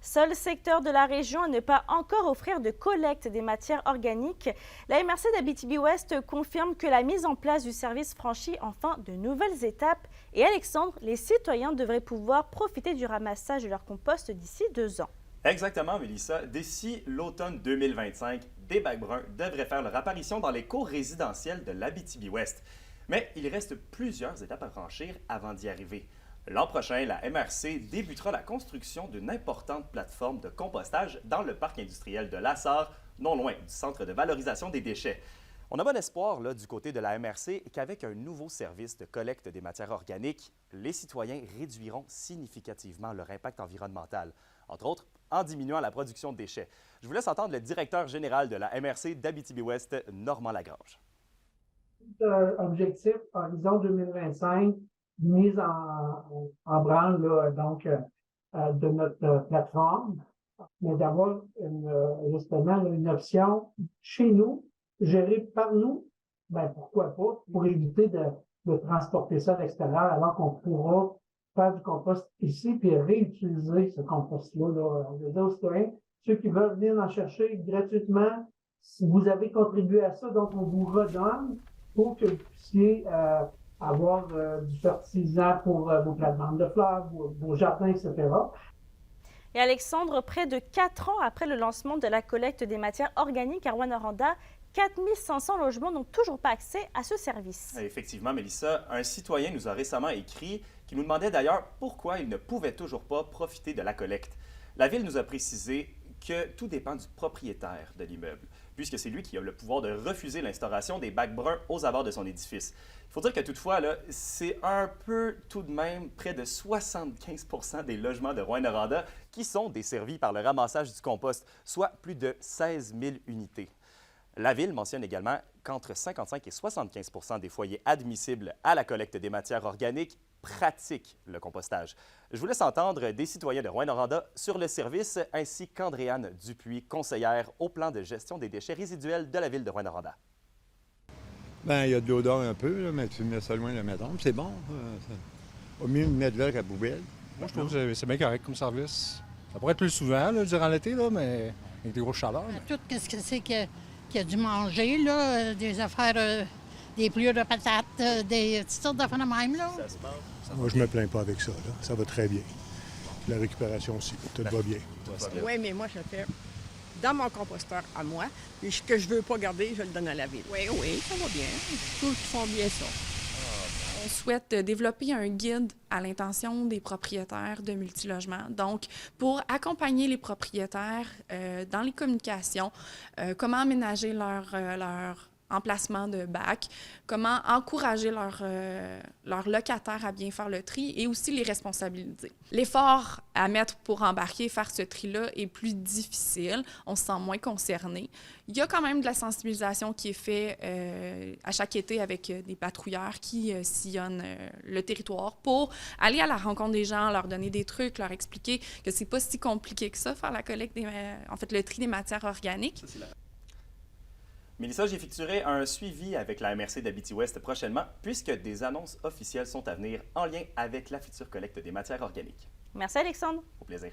Seul secteur de la région à ne pas encore offrir de collecte des matières organiques, la MRC d'Abitibi-Ouest confirme que la mise en place du service franchit enfin de nouvelles étapes. Et Alexandre, les citoyens devraient pouvoir profiter du ramassage de leur compost d'ici 2 ans. Exactement, Mélissa. D'ici l'automne 2025, des bacs bruns devraient faire leur apparition dans les cours résidentielles de l'Abitibi-Ouest. Mais il reste plusieurs étapes à franchir avant d'y arriver. L'an prochain, la MRC débutera la construction d'une importante plateforme de compostage dans le parc industriel de Lassar, non loin du centre de valorisation des déchets. On a bon espoir là, du côté de la MRC qu'avec un nouveau service de collecte des matières organiques, les citoyens réduiront significativement leur impact environnemental, entre autres en diminuant la production de déchets. Je vous laisse entendre le directeur général de la MRC d'Abitibi-Ouest, Normand Lagrange. Objectif horizon 2025, mise en branle là, donc, de notre plateforme, mais d'avoir justement une option chez nous, gérée par nous, ben pourquoi pas, pour éviter de transporter ça à l'extérieur, alors qu'on pourra faire du compost ici puis réutiliser ce compost-là. Les autres citoyens, ceux qui veulent venir en chercher gratuitement, si vous avez contribué à ça, donc on vous redonne pour que vous puissiez avoir du fertilisant pour vos plates-bandes de fleurs, vos jardins, etc. Et Alexandre, près de 4 ans après le lancement de la collecte des matières organiques à Rouyn-Noranda, 4500 logements n'ont toujours pas accès à ce service. Effectivement, Mélissa, un citoyen nous a récemment écrit qui nous demandait d'ailleurs pourquoi il ne pouvait toujours pas profiter de la collecte. La Ville nous a précisé que tout dépend du propriétaire de l'immeuble, puisque c'est lui qui a le pouvoir de refuser l'instauration des bacs bruns aux abords de son édifice. Il faut dire que toutefois, c'est un peu tout de même près de 75 des logements de Rouyn-Noranda qui sont desservis par le ramassage du compost, soit plus de 16 000 unités. La Ville mentionne également qu'entre 55 et 75 des foyers admissibles à la collecte des matières organiques pratiquent le compostage. Je vous laisse entendre des citoyens de Rouyn-Noranda sur le service, ainsi qu'Andréane Dupuis, conseillère au plan de gestion des déchets résiduels de la Ville de Rouyn-Noranda. Bien, il y a de l'odeur un peu, là, mais tu mets ça loin de la maison, c'est bon. Au mieux de mettre là qu'à la poubelle. Moi, je trouve que c'est bien correct comme service. Ça pourrait être plus souvent là, durant l'été, là, mais avec des grosses chaleurs. Tout ce que c'est qu'il y a dû manger, là, des affaires, des pliures de patates, des toutes sortes d'affaires de même. Là. Moi, je me plains pas avec ça. Là. Ça va très bien. La récupération aussi, tout va bien. Oui, mais moi, je le fais dans mon composteur à moi. Et ce que je veux pas garder, je le donne à la Ville. Oui, ça va bien. Tous font bien ça. On souhaite développer un guide à l'intention des propriétaires de multilogements. Donc, pour accompagner les propriétaires dans les communications, comment aménager leur emplacement de bac, comment encourager leurs locataires à bien faire le tri et aussi les responsabiliser. L'effort à mettre pour embarquer et faire ce tri-là est plus difficile, on se sent moins concerné. Il y a quand même de la sensibilisation qui est faite à chaque été avec des patrouilleurs qui sillonnent le territoire pour aller à la rencontre des gens, leur donner des trucs, leur expliquer que c'est pas si compliqué que ça, faire la collecte le tri des matières organiques. Mélissa, j'effectuerai un suivi avec la MRC d'Abitibi-Ouest prochainement, puisque des annonces officielles sont à venir en lien avec la future collecte des matières organiques. Merci Alexandre. Au plaisir.